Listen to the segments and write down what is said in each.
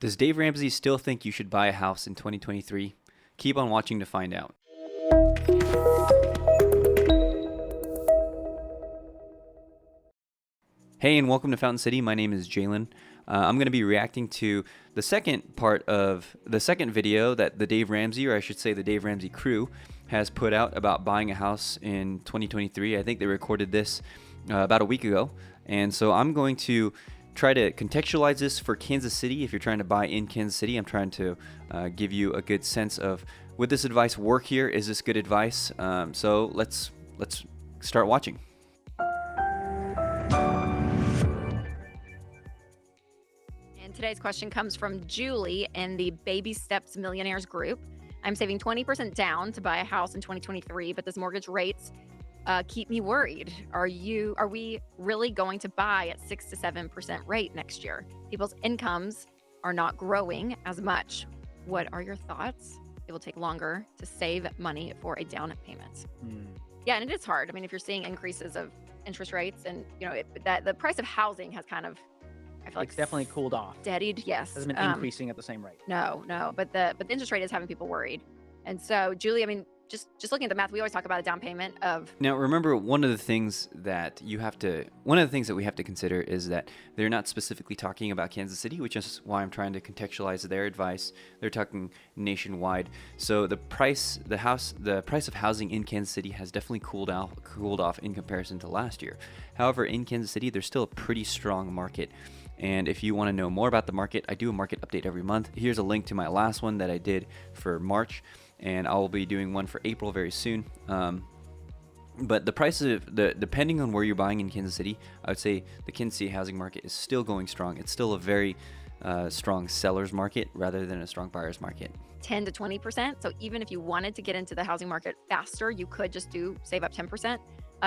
Does Dave Ramsey still think you should buy a house in 2023? Keep on watching to find out. Hey, and welcome to Fountain City. My name is Jaylenn. I'm going to be reacting to the second part of the second video that the Dave Ramsey, or I should say the Dave Ramsey crew, has put out about buying a house in 2023. I think they recorded this about a week ago. And so I'm going to try to contextualize this for Kansas City. If you're trying to buy in Kansas City, I'm trying to give you a good sense of, would this advice work here? Is this good advice? So let's start watching. And today's question comes from Julie in the Baby Steps Millionaires group. I'm saving 20% down to buy a house in 2023, but this mortgage rates keep me worried. Are we really going to buy at 6 to 7% rate next year? People's incomes are not growing as much. What are your thoughts? It will take longer to save money for a down payment. Yeah, and it is hard. I mean, if you're seeing increases of interest rates and that the price of housing has kind of, I feel like It's definitely cooled off. steadied. Yes. Hasn't been increasing at the same rate. No, but the interest rate is having people worried. And so, Julie, I mean, just looking at the math, we always talk about a down payment of. Now, remember, one of the things that we have to consider is that they're not specifically talking about Kansas City, which is why I'm trying to contextualize their advice. They're talking nationwide. So the price of housing in Kansas City has definitely cooled off in comparison to last year. However, in Kansas City, there's still a pretty strong market. And if you want to know more about the market, I do a market update every month. Here's a link to my last one that I did for March, and I'll be doing one for April very soon. But the price of depending on where you're buying in Kansas City, I would say the Kansas City housing market is still going strong. It's still a very strong seller's market rather than a strong buyer's market. 10 to 20%. So even if you wanted to get into the housing market faster, you could just save up 10%.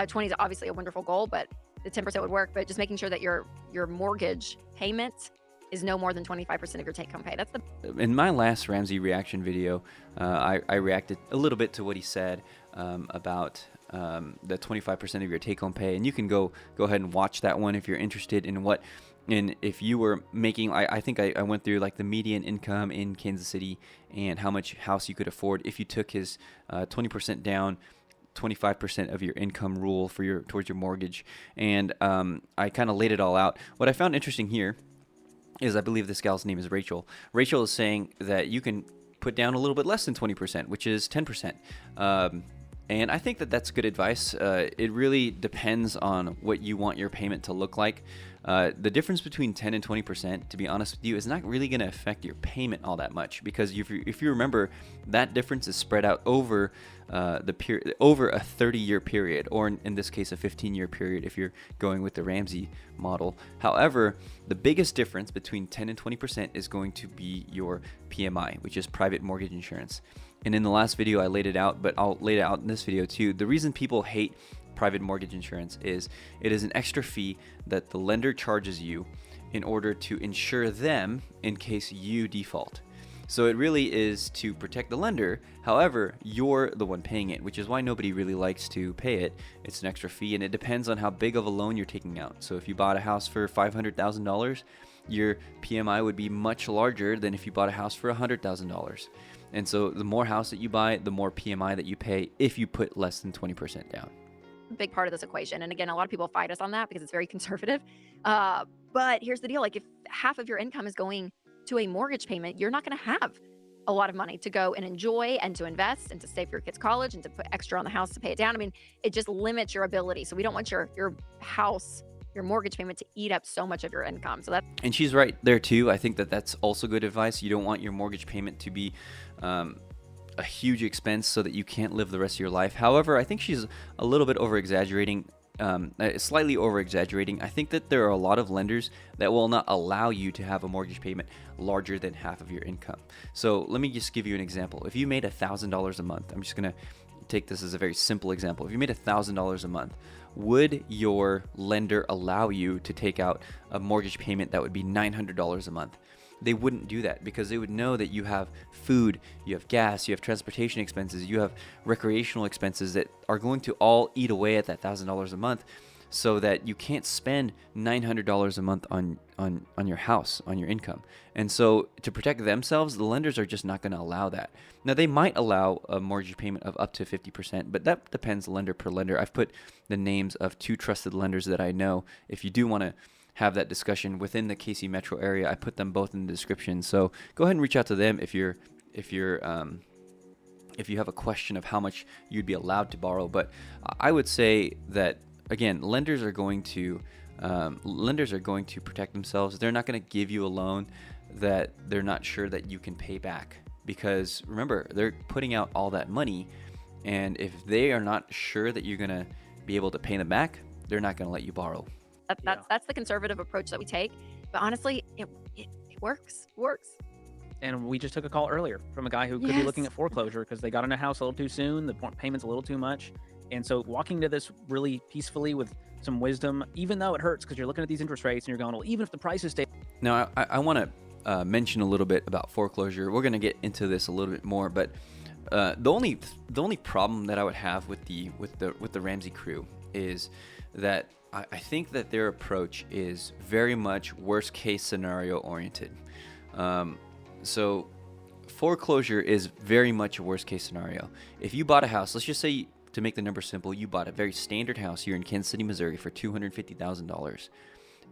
20 is obviously a wonderful goal, but the 10% would work. But just making sure that your mortgage payment is no more than 25% of your take-home pay. That's in my last Ramsey reaction video, I reacted a little bit to what he said about the 25% of your take-home pay, and you can go ahead and watch that one if you're interested in what. And if you were making, I think I went through like the median income in Kansas City and how much house you could afford if you took his 20% down, 25% of your income rule towards your mortgage. And I kind of laid it all out. What I found interesting here is, I believe this gal's name is Rachel. Rachel is saying that you can put down a little bit less than 20%, which is 10%. And I think that that's good advice. It really depends on what you want your payment to look like. The difference between 10 and 20%, to be honest with you, is not really going to affect your payment all that much, because if you remember, that difference is spread out over over a 30-year period, or in this case, a 15-year period if you're going with the Ramsey model. However, the biggest difference between 10 and 20% is going to be your PMI, which is private mortgage insurance. And in the last video, I laid it out, but I'll lay it out in this video too. The reason people hate private mortgage insurance is it is an extra fee that the lender charges you in order to insure them in case you default. So it really is to protect the lender. However, you're the one paying it, which is why nobody really likes to pay it. It's an extra fee, and it depends on how big of a loan you're taking out. So if you bought a house for $500,000, your PMI would be much larger than if you bought a house for $100,000. And so the more house that you buy, the more PMI that you pay if you put less than 20% down. big part of this equation. And again, a lot of people fight us on that because it's very conservative. But here's the deal. Like, if half of your income is going to a mortgage payment, you're not going to have a lot of money to go and enjoy and to invest and to save for your kids' college and to put extra on the house to pay it down. I mean, it just limits your ability. So we don't want your house, your mortgage payment, to eat up so much of your income. So and she's right there too. I think that that's also good advice. You don't want your mortgage payment to be a huge expense so that you can't live the rest of your life. However, I think she's a little bit over-exaggerating, slightly over-exaggerating. I think that there are a lot of lenders that will not allow you to have a mortgage payment larger than half of your income. So let me just give you an example. If you made $1,000 a month, I'm just going to take this as a very simple example. If you made $1,000 a month, would your lender allow you to take out a mortgage payment that would be $900 a month? They wouldn't do that because they would know that you have food, you have gas, you have transportation expenses, you have recreational expenses that are going to all eat away at that $1,000 a month. so that you can't spend $900 a month on your house, on your income. And so to protect themselves, the lenders are just not going to allow that. Now, they might allow a mortgage payment of up to 50%, but that depends lender per lender. I've put the names of 2 trusted lenders that I know. If you do want to have that discussion within the KC metro area, I put them both in the description. So go ahead and reach out to them if you have a question of how much you'd be allowed to borrow. But I would say that, again, lenders are going to protect themselves. They're not going to give you a loan that they're not sure that you can pay back, because remember, they're putting out all that money, and if they are not sure that you're going to be able to pay them back, they're not going to let you borrow. That's the conservative approach that we take. But honestly, it works. And we just took a call earlier from a guy who could be looking at foreclosure because they got in a house a little too soon. The payment's a little too much. And so walking to this really peacefully with some wisdom, even though it hurts because you're looking at these interest rates and you're going, well, even if the prices stay. Now, I want to mention a little bit about foreclosure. We're going to get into this a little bit more, but the only problem that I would have with the Ramsey crew is that I think that their approach is very much worst case scenario oriented. So foreclosure is very much a worst case scenario. If you bought a house, let's just say, to make the number simple, you bought a very standard house here in Kansas City, Missouri for $250,000,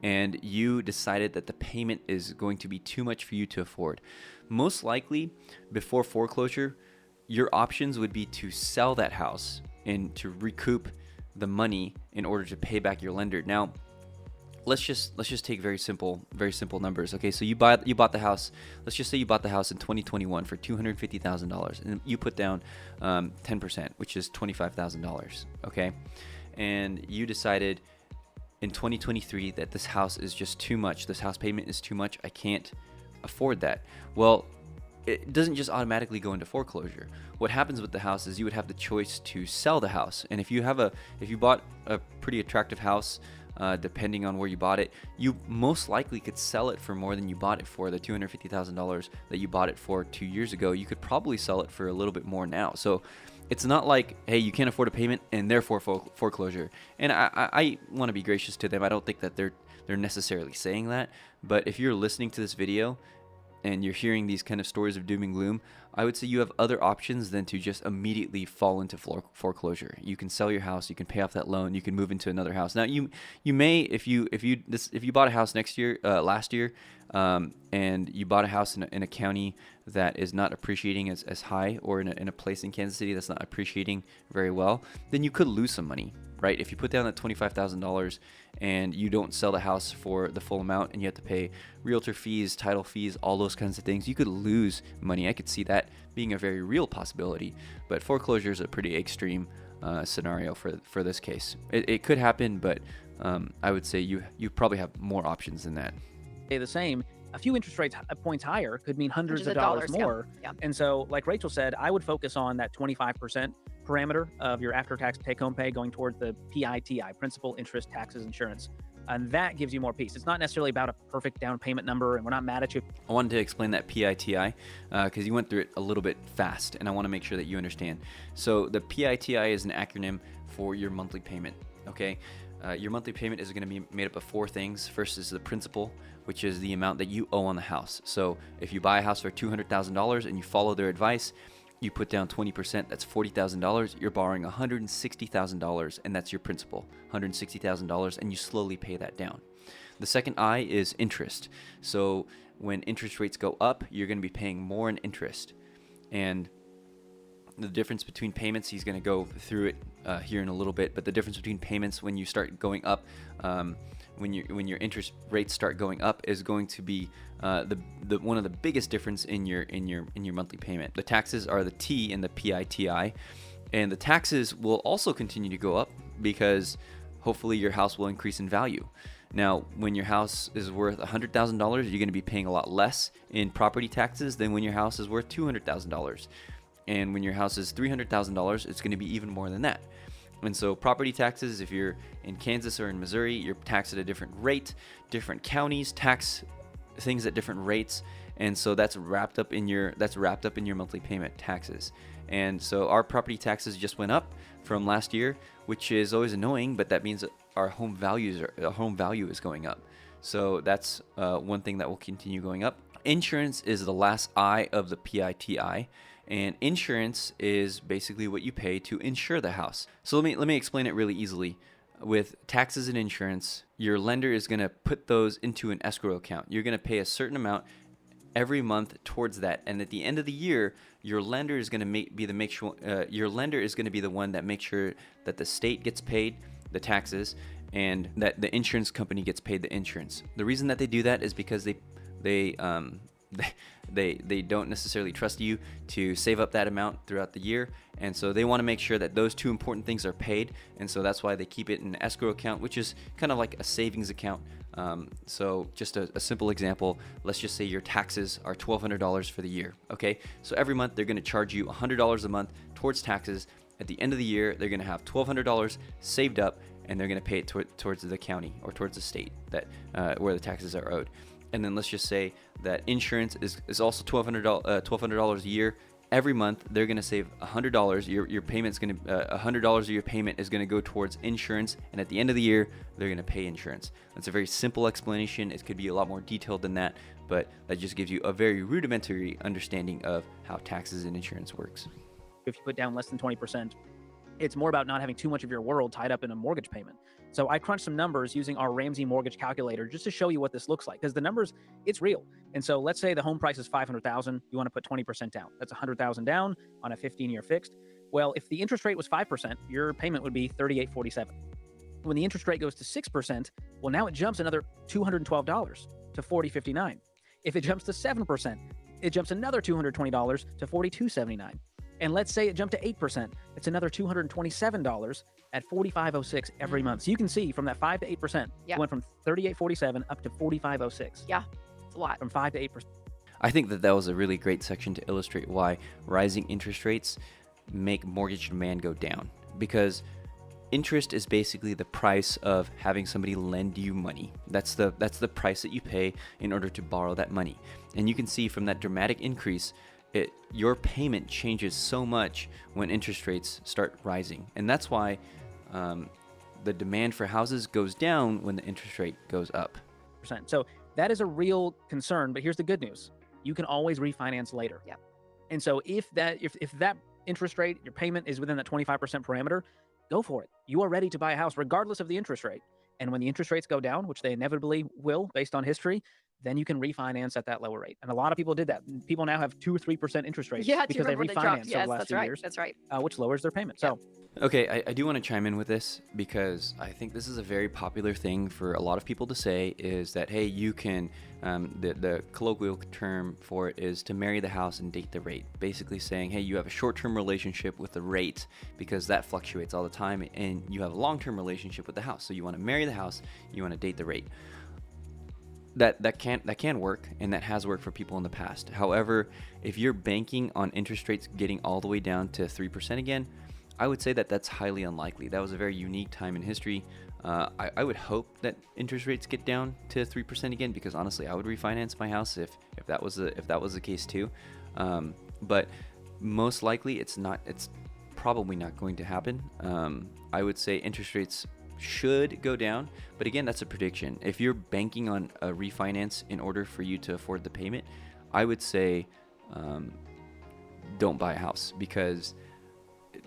and you decided that the payment is going to be too much for you to afford. Most likely, before foreclosure, your options would be to sell that house and to recoup the money in order to pay back your lender. Now, let's just take very simple numbers. Okay, so you bought the house. Let's just say you bought the house in 2021 for $250,000, and you put down 10%, which is $25,000. Okay, and you decided in 2023 that this house is just too much. This house payment is too much. I can't afford that. Well, it doesn't just automatically go into foreclosure. What happens with the house is you would have the choice to sell the house. And if you bought a pretty attractive house, depending on where you bought it, you most likely could sell it for more than you bought it for. The $250,000 that you bought it for 2 years ago, you could probably sell it for a little bit more now. So it's not like, hey, you can't afford a payment and therefore foreclosure. And I want to be gracious to them. I don't think that they're necessarily saying that. But if you're listening to this video and you're hearing these kind of stories of doom and gloom, I would say you have other options than to just immediately fall into foreclosure. You can sell your house, you can pay off that loan, you can move into another house. Now, you may, if you bought a house last year, and you bought a house in a county that is not appreciating as high, or in a place in Kansas City that's not appreciating very well, then you could lose some money, right? If you put down that $25,000 and you don't sell the house for the full amount and you have to pay realtor fees, title fees, all those kinds of things, you could lose money. I could see that being a very real possibility, but foreclosure is a pretty extreme scenario for this case. It could happen, but I would say you probably have more options than that. The same, a few interest rates points higher could mean hundreds of dollars more. Yeah. And so, like Rachel said, I would focus on that 25% parameter of your after-tax take-home pay going toward the PITI, principal, interest, taxes, insurance. And that gives you more peace. It's not necessarily about a perfect down payment number, and we're not mad at you. I wanted to explain that PITI because you went through it a little bit fast, and I want to make sure that you understand. So the PITI is an acronym for your monthly payment, okay? Your monthly payment is going to be made up of 4 things. First is the principal, which is the amount that you owe on the house. So if you buy a house for $200,000 and you follow their advice, you put down 20%, that's $40,000. You're borrowing $160,000, and that's your principal, $160,000, and you slowly pay that down. The second I is interest. So when interest rates go up, you're going to be paying more in interest. And the difference between payments, he's going to go through it here in a little bit, but the difference between payments when you start going up, when your interest rates start going up, is going to be the one of the biggest difference in your monthly payment. The taxes are the T in the PITI, and the taxes will also continue to go up because hopefully your house will increase in value. Now, when your house is worth $100,000, you're going to be paying a lot less in property taxes than when your house is worth $200,000. And when your house is $300,000, it's going to be even more than that. And so property taxes, if you're in Kansas or in Missouri, you're taxed at a different rate. Different counties tax things at different rates, and so that's wrapped up in your monthly payment taxes. And so our property taxes just went up from last year, which is always annoying, but that means our home value is going up. So that's one thing that will continue going up. Insurance is the last I of the PITI, and insurance is basically what you pay to insure the house. So let me explain it really easily. With taxes and insurance, your lender is going to put those into an escrow account. You're going to pay a certain amount every month towards that, and at the end of the year, your lender is going to be the one that makes sure that the state gets paid the taxes and that the insurance company gets paid the insurance. The reason that they do that is because they don't necessarily trust you to save up that amount throughout the year, and so they want to make sure that those two important things are paid, and so that's why they keep it in an escrow account, which is kind of like a savings account. So just a simple example, let's just say your taxes are $1,200 for the year, okay? So every month they're going to charge you $100 a month towards taxes. At the end of the year, they're going to have $1,200 saved up, and they're going to pay it towards the county or towards the state that where the taxes are owed. And then let's just say that insurance is also $1,200 a year. Every month they're going to save $100. Your payment's going to $100 of your payment is going to go towards insurance, and at the end of the year they're going to pay insurance. That's a very simple explanation. It could be a lot more detailed than that, but that just gives you a very rudimentary understanding of how taxes and insurance works. If you put down less than 20%, it's more about not having too much of your world tied up in a mortgage payment. So I crunched some numbers using our Ramsey mortgage calculator just to show you what this looks like, because the numbers, it's real. And so let's say the home price is $500,000, you want to put 20% down. That's $100,000 down on a 15-year fixed. Well, if the interest rate was 5%, your payment would be $3,847. When the interest rate goes to 6%, well, now it jumps another $212 to $4,059. If it jumps to 7%, it jumps another $220 to $4,279. And let's say it jumped to 8%, it's another $227 at $4,506 every month. So you can see from that 5 to 8%, it went from $3,847 up to $4,506. Yeah, it's a lot. From 5 to 8%. I think that was a really great section to illustrate why rising interest rates make mortgage demand go down, because interest is basically the price of having somebody lend you money. That's the price that you pay in order to borrow that money. And you can see from that dramatic increase, your payment changes so much when interest rates start rising. And that's why the demand for houses goes down when the interest rate goes up. So that is a real concern, but here's the good news. You can always refinance later. Yep. And so if that interest rate, your payment is within that 25% parameter, go for it. You are ready to buy a house regardless of the interest rate. And when the interest rates go down, which they inevitably will based on history, then you can refinance at that lower rate. And a lot of people did that. People now have 2 or 3% interest rates because they refinanced over the last 2 years. That's right. Which lowers their payment. So, okay, I do want to chime in with this because I think this is a very popular thing for a lot of people to say, is that, hey, you can, the colloquial term for it is to marry the house and date the rate. Basically saying, hey, you have a short-term relationship with the rate because that fluctuates all the time, and you have a long-term relationship with the house. So you want to marry the house, you want to date the rate. That can work, and that has worked for people in the past. However, if you're banking on interest rates getting all the way down to 3% again, I would say that that's highly unlikely. That was a very unique time in history. I would hope that interest rates get down to 3% again, because honestly, I would refinance my house if that was the case too. But most likely, it's probably not going to happen. I would say interest rates should go down, but again, that's a prediction. If you're banking on a refinance in order for you to afford the payment, I would say don't buy a house, because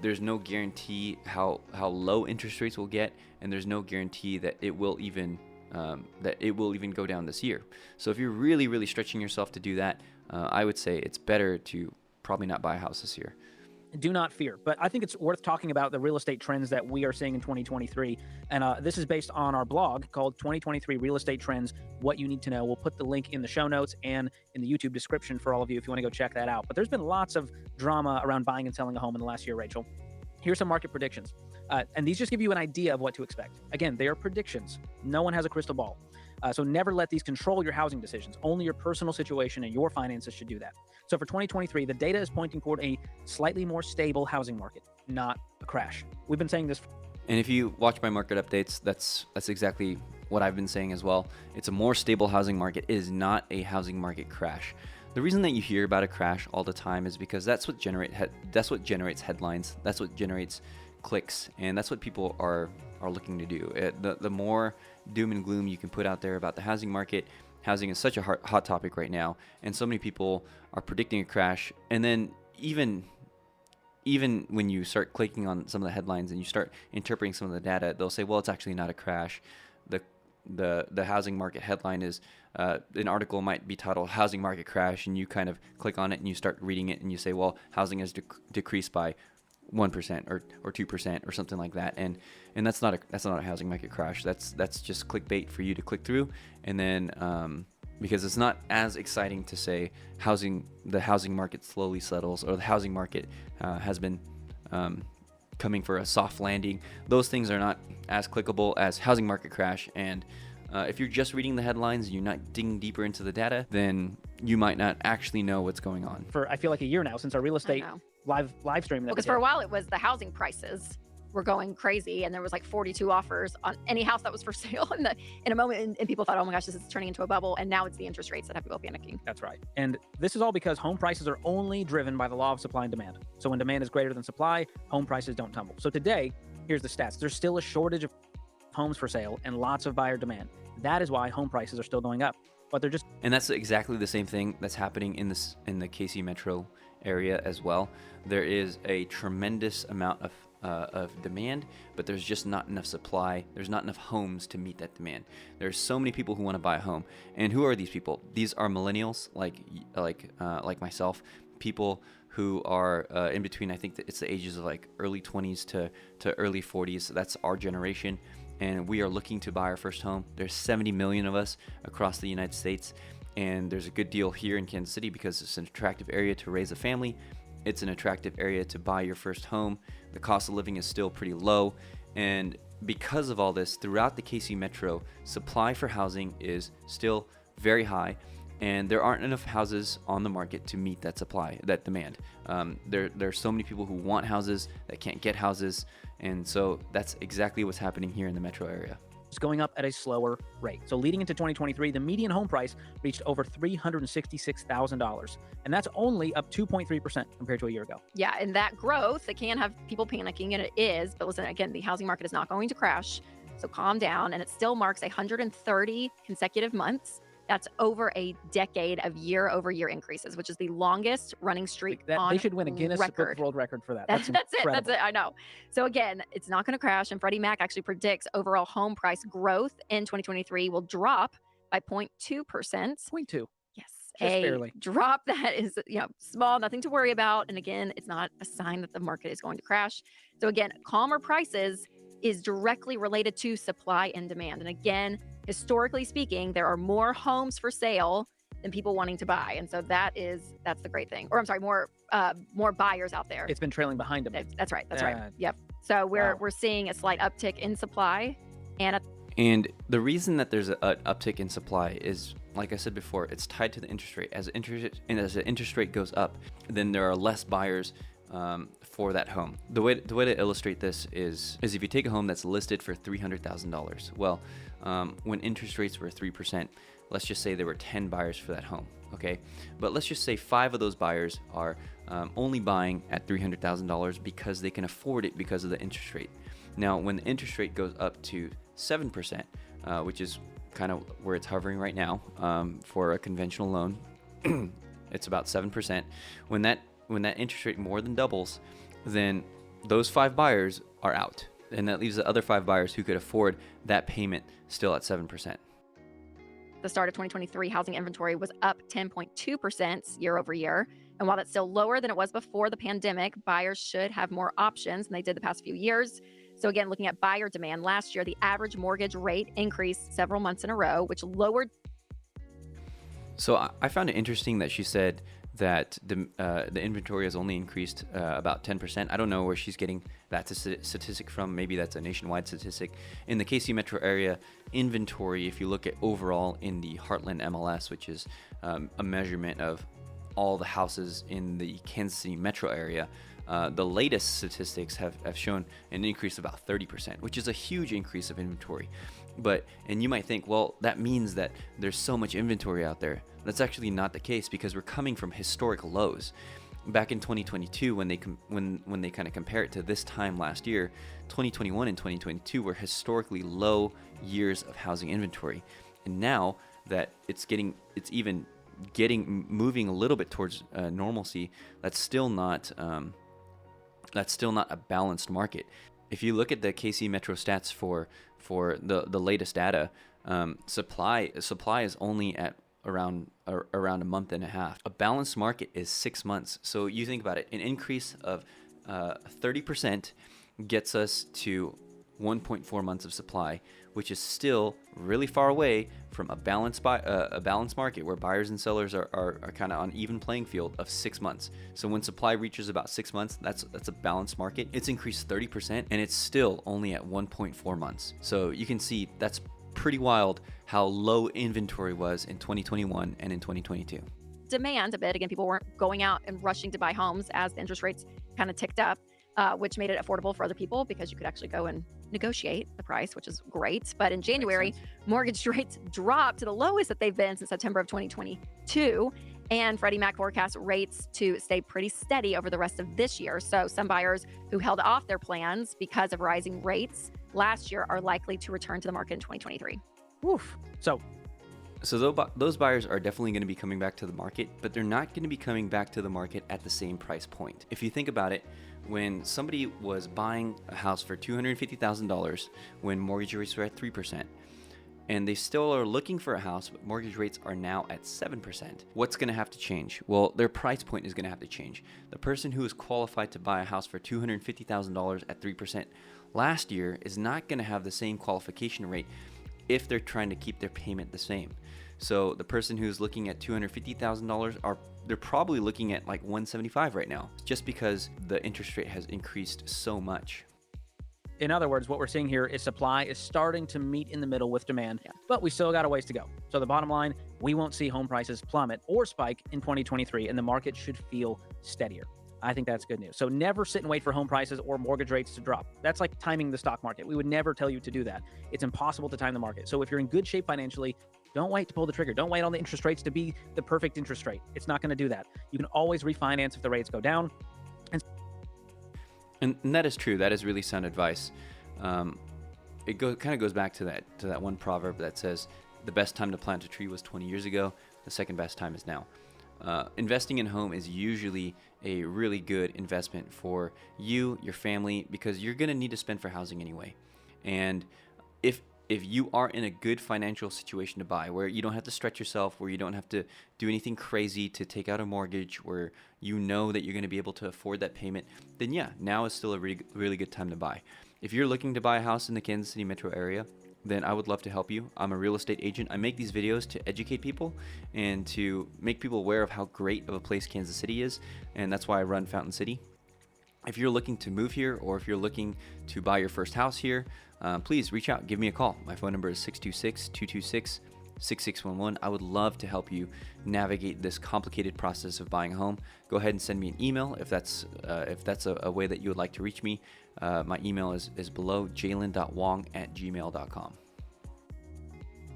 there's no guarantee how low interest rates will get, and there's no guarantee that it will even go down this year. So if you're really, really stretching yourself to do that, I would say it's better to probably not buy a house this year. Do not fear. But I think it's worth talking about the real estate trends that we are seeing in 2023. And this is based on our blog called 2023 Real Estate Trends, What You Need to Know. We'll put the link in the show notes and in the YouTube description for all of you if you want to go check that out. But there's been lots of drama around buying and selling a home in the last year, Rachel. Here's some market predictions. And these just give you an idea of what to expect. Again, they are predictions. No one has a crystal ball. So never let these control your housing decisions. Only your personal situation and your finances should do that. So for 2023, the data is pointing toward a slightly more stable housing market, not a crash. We've been saying this. And if you watch my market updates, that's exactly what I've been saying as well. It's a more stable housing market. It is not a housing market crash. The reason that you hear about a crash all the time is because that's what generates headlines. That's what generates clicks, and that's what people are are looking to do. The more doom and gloom you can put out there about the housing market, housing is such a hot topic right now, and so many people are predicting a crash. And then even when you start clicking on some of the headlines and you start interpreting some of the data, they'll say, well, it's actually not a crash. The housing market headline is an article might be titled "Housing Market Crash," and you kind of click on it and you start reading it and you say, well, housing has decreased by 1% or 2% or something like that, and that's not a housing market crash. That's just clickbait for you to click through, and then because it's not as exciting to say the housing market slowly settles, or the housing market has been coming for a soft landing. Those things are not as clickable as housing market crash. And if you're just reading the headlines and you're not digging deeper into the data, then you might not actually know what's going on. For I feel like a year now since our real estate live stream. Because for a while it was the housing prices were going crazy, and there was like 42 offers on any house that was for sale in a moment, and people thought, oh my gosh, this is turning into a bubble. And now it's the interest rates that have people panicking. That's right. And this is all because home prices are only driven by the law of supply and demand. So when demand is greater than supply, home prices don't tumble. So today, here's the stats. There's still a shortage of homes for sale and lots of buyer demand. That is why home prices are still going up. But they're just... And that's exactly the same thing that's happening in the KC metro area as well. There is a tremendous amount of demand, but there's just not enough supply. There's not enough homes to meet that demand. There's so many people who want to buy a home. And who are these people? These are millennials like myself, people who are in between, I think that it's the ages of like early 20s to early 40s. So that's our generation. And we are looking to buy our first home. There's 70 million of us across the United States. And there's a good deal here in Kansas City because it's an attractive area to raise a family. It's an attractive area to buy your first home. The cost of living is still pretty low. And because of all this, throughout the KC Metro, supply for housing is still very high. And there aren't enough houses on the market to meet that demand. There are so many people who want houses that can't get houses. And so that's exactly what's happening here in the metro area. It's going up at a slower rate. So leading into 2023, the median home price reached over $366,000. And that's only up 2.3% compared to a year ago. Yeah, and that growth, it can have people panicking, and it is. But listen, again, the housing market is not going to crash. So calm down. And it still marks 130 consecutive months. That's over a decade of year-over-year increases, which is the longest running streak on They should win a Guinness Book of World Record for that. That's it. I know. So again, it's not going to crash. And Freddie Mac actually predicts overall home price growth in 2023 will drop by 0.2%. 0.2. Yes, just barely. Drop that is small, nothing to worry about. And again, it's not a sign that the market is going to crash. So again, calmer prices is directly related to supply and demand. And again, historically speaking, there are more homes for sale than people wanting to buy. And so that's the great thing. Or I'm sorry, more buyers out there. It's been trailing behind them. That's right. Yep. So we're seeing a slight uptick in supply and the reason that there's an uptick in supply is, like I said before, it's tied to the interest rate. As the interest rate goes up, then there are less buyers for that home. The way to illustrate this is if you take a home that's listed for $300,000. Well, when interest rates were 3%, let's just say there were 10 buyers for that home, okay? But let's just say 5 of those buyers are only buying at $300,000 because they can afford it because of the interest rate. Now, when the interest rate goes up to 7%, which is kind of where it's hovering right now for a conventional loan, it's about 7%. When that interest rate more than doubles, then those 5 buyers are out. And that leaves the other 5 buyers who could afford that payment still at 7%. The start of 2023 housing inventory was up 10.2% year over year. And while that's still lower than it was before the pandemic, buyers should have more options than they did the past few years. So again, looking at buyer demand, last year, the average mortgage rate increased several months in a row, which lowered. So I found it interesting that she said that the inventory has only increased about 10%. I don't know where she's getting that statistic from. Maybe that's a nationwide statistic. In the KC metro area, inventory, if you look at overall in the Heartland MLS, which is a measurement of all the houses in the Kansas City metro area, the latest statistics have shown an increase of about 30%, which is a huge increase of inventory. And you might think, well, that means that there's so much inventory out there. That's actually not the case because we're coming from historic lows. back in 2022, when they kind of compare it to this time last year, 2021 and 2022 were historically low years of housing inventory. And now that it's moving a little bit towards normalcy, that's still not a balanced market. If you look at the KC Metro stats for the latest data, supply is only at around a month and a half. A balanced market is 6 months. So you think about it, an increase of 30% gets us to 1.4 months of supply, which is still really far away from a balanced market where buyers and sellers are kind of on even playing field of 6 months. So when supply reaches about 6 months, that's a balanced market. It's increased 30% and it's still only at 1.4 months. So you can see that's pretty wild how low inventory was in 2021 and in 2022. Demand a bit. Again, people weren't going out and rushing to buy homes as the interest rates kind of ticked up, which made it affordable for other people because you could actually go and negotiate the price, which is great. But in January, mortgage rates dropped to the lowest that they've been since September of 2022. And Freddie Mac forecasts rates to stay pretty steady over the rest of this year. So some buyers who held off their plans because of rising rates last year are likely to return to the market in 2023. Oof. So those buyers are definitely going to be coming back to the market, but they're not going to be coming back to the market at the same price point. If you think about it, when somebody was buying a house for $250,000 when mortgage rates were at 3%, and they still are looking for a house, but mortgage rates are now at 7%, what's going to have to change? Well, their price point is going to have to change. The person who is qualified to buy a house for $250,000 at 3% last year is not going to have the same qualification rate if they're trying to keep their payment the same. So the person who's looking at $250,000 they're probably looking at like $175,000 right now, just because the interest rate has increased so much. in other words, what we're seeing here is supply is starting to meet in the middle with demand, but we still got a ways to go. So the bottom line, we won't see home prices plummet or spike in 2023, and the market should feel steadier. I think that's good news. So never sit and wait for home prices or mortgage rates to drop. That's like timing the stock market. We would never tell you to do that. It's impossible to time the market. So if you're in good shape financially, don't wait to pull the trigger. Don't wait on the interest rates to be the perfect interest rate. It's not going to do that. You can always refinance if the rates go down. And that is true. That is really sound advice. It kind of goes back to that one proverb that says, the best time to plant a tree was 20 years ago. The second best time is now. Investing in home is usually a really good investment for you, your family, because you're going to need to spend for housing anyway. And if you are in a good financial situation to buy, where you don't have to stretch yourself, where you don't have to do anything crazy to take out a mortgage, where you know that you're going to be able to afford that payment, then yeah, now is still a really, really good time to buy. If you're looking to buy a house in the Kansas City metro area, then I would love to help you. I'm a real estate agent. I make these videos to educate people and to make people aware of how great of a place Kansas City is, and that's why I run Fountain City. If you're looking to move here, or if you're looking to buy your first house here, please reach out. Give me a call. My phone number is 626-226-6611. I would love to help you navigate this complicated process of buying a home. Go ahead and send me an email if that's a way that you would like to reach me. My email is below, jaylenn.wong@gmail.com.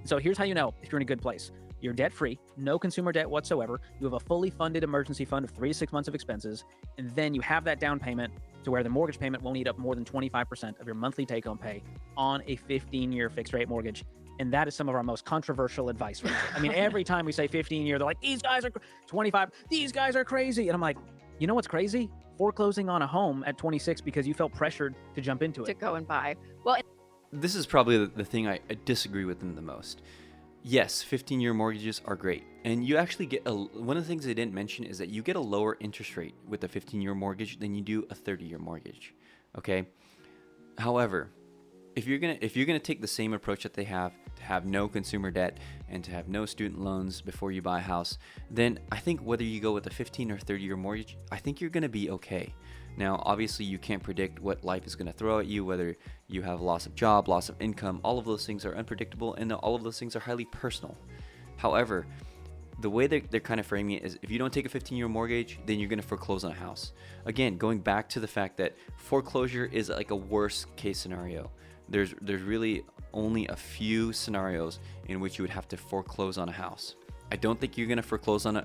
So here's how you know if you're in a good place. You're debt-free, no consumer debt whatsoever. You have a fully funded emergency fund of 3 to 6 months of expenses, and then you have that down payment to where the mortgage payment won't eat up more than 25% of your monthly take-home pay on a 15-year fixed-rate mortgage. And that is some of our most controversial advice right now. I mean, every time we say 15-year, they're like, these guys are 25, these guys are crazy. And I'm like, you know what's crazy? Foreclosing on a home at 26 because you felt pressured to jump into it. To go and buy. Well, This is probably the thing I disagree with them the most. Yes, 15-year mortgages are great. And you actually get one of the things they didn't mention is that you get a lower interest rate with a 15-year mortgage than you do a 30-year mortgage. Okay? However, if you're gonna take the same approach that they have, to have no consumer debt and to have no student loans before you buy a house, then I think whether you go with a 15 or 30-year mortgage, I think you're gonna be okay. Now, obviously, you can't predict what life is going to throw at you, whether you have loss of job, loss of income. All of those things are unpredictable, and all of those things are highly personal. However, the way they're kind of framing it is, if you don't take a 15-year mortgage, then you're going to foreclose on a house. Again, going back to the fact that foreclosure is like a worst case scenario. There's really only a few scenarios in which you would have to foreclose on a house. I don't think you're going to foreclose on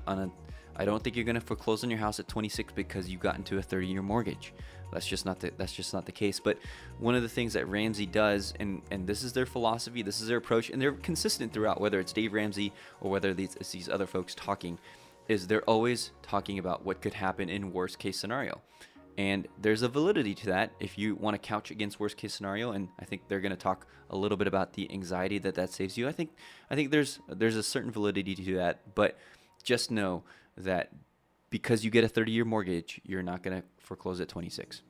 a I don't think you're going to foreclose on your house at 26 because you got into a 30-year mortgage. That's just not the case. But one of the things that Ramsey does, and this is their philosophy, this is their approach, and they're consistent throughout, whether it's Dave Ramsey or whether it's these other folks talking, is they're always talking about what could happen in worst case scenario. And there's a validity to that if you want to couch against worst case scenario. And I think they're going to talk a little bit about the anxiety that saves you. I think there's a certain validity to that, but just know that because you get a 30-year mortgage, you're not going to foreclose at 26.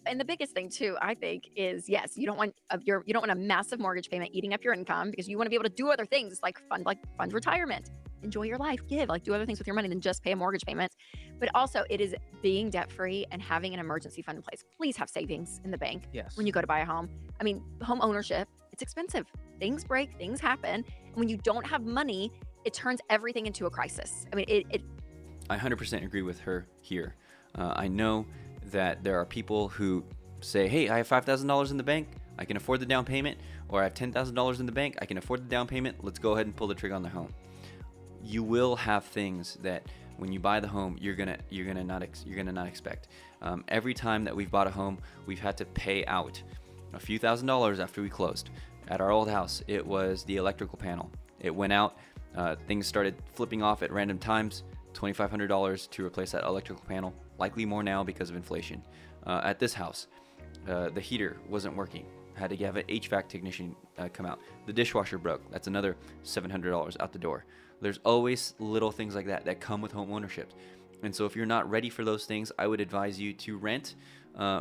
And the biggest thing too, I think, is yes, you don't want a massive mortgage payment eating up your income, because you want to be able to do other things like fund retirement, enjoy your life, do other things with your money than just pay a mortgage payment. But also, it is being debt free and having an emergency fund in place. Please have savings in the bank when you go to buy a home. I mean, home ownership, it's expensive. Things break, things happen, and when you don't have money, it turns everything into a crisis. I mean, I 100% agree with her here. I know that there are people who say, hey, I have $5,000 in the bank, I can afford the down payment, or I have $10,000 in the bank, I can afford the down payment, let's go ahead and pull the trigger on the home. You will have things that when you buy the home, you're gonna not expect. Every time that we've bought a home, we've had to pay out a few $1,000s after we closed. At our old house, it was the electrical panel. It went out, things started flipping off at random times, $2,500 to replace that electrical panel, likely more now because of inflation. At this house, the heater wasn't working. Had to have an HVAC technician come out. The dishwasher broke. That's another $700 out the door. There's always little things like that come with home ownership. And so if you're not ready for those things, I would advise you to rent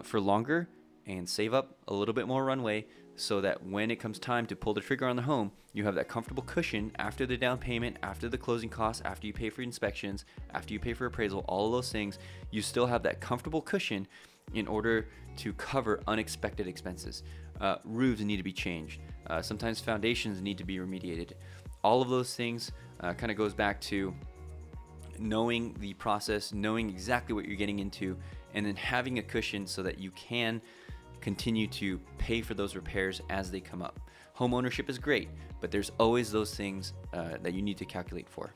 for longer and save up a little bit more runway, so that when it comes time to pull the trigger on the home, you have that comfortable cushion after the down payment, after the closing costs, after you pay for inspections, after you pay for appraisal, all of those things. You still have that comfortable cushion in order to cover unexpected expenses. Roofs need to be changed. Sometimes foundations need to be remediated. All of those things kind of goes back to knowing the process, knowing exactly what you're getting into, and then having a cushion so that you can continue to pay for those repairs as they come up. Home ownership is great, but there's always those things that you need to calculate for.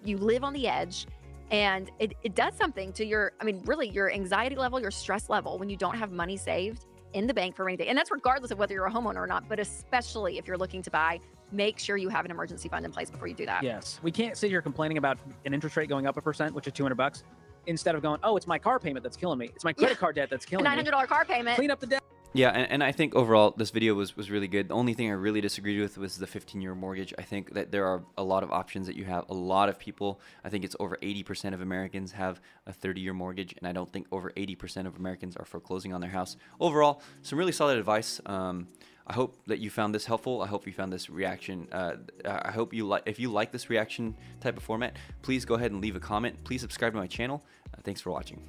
You live on the edge, and it does something to your anxiety level, your stress level, when you don't have money saved in the bank for rainy day. And that's regardless of whether you're a homeowner or not, but especially if you're looking to buy, make sure you have an emergency fund in place before you do that. Yes. We can't sit here complaining about an interest rate going up 1%, which is $200, instead of going, oh, it's my car payment that's killing me. It's my credit card debt that's killing me. $900 car payment. Clean up the debt. Yeah, and I think overall this video was really good. The only thing I really disagreed with was the 15-year mortgage. I think that there are a lot of options that you have. A lot of people, I think it's over 80% of Americans have a 30-year mortgage, and I don't think over 80% of Americans are foreclosing on their house. Overall, some really solid advice. I hope that you found this helpful. I hope you found this reaction. I hope if you like this reaction type of format, please go ahead and leave a comment. Please subscribe to my channel. Thanks for watching.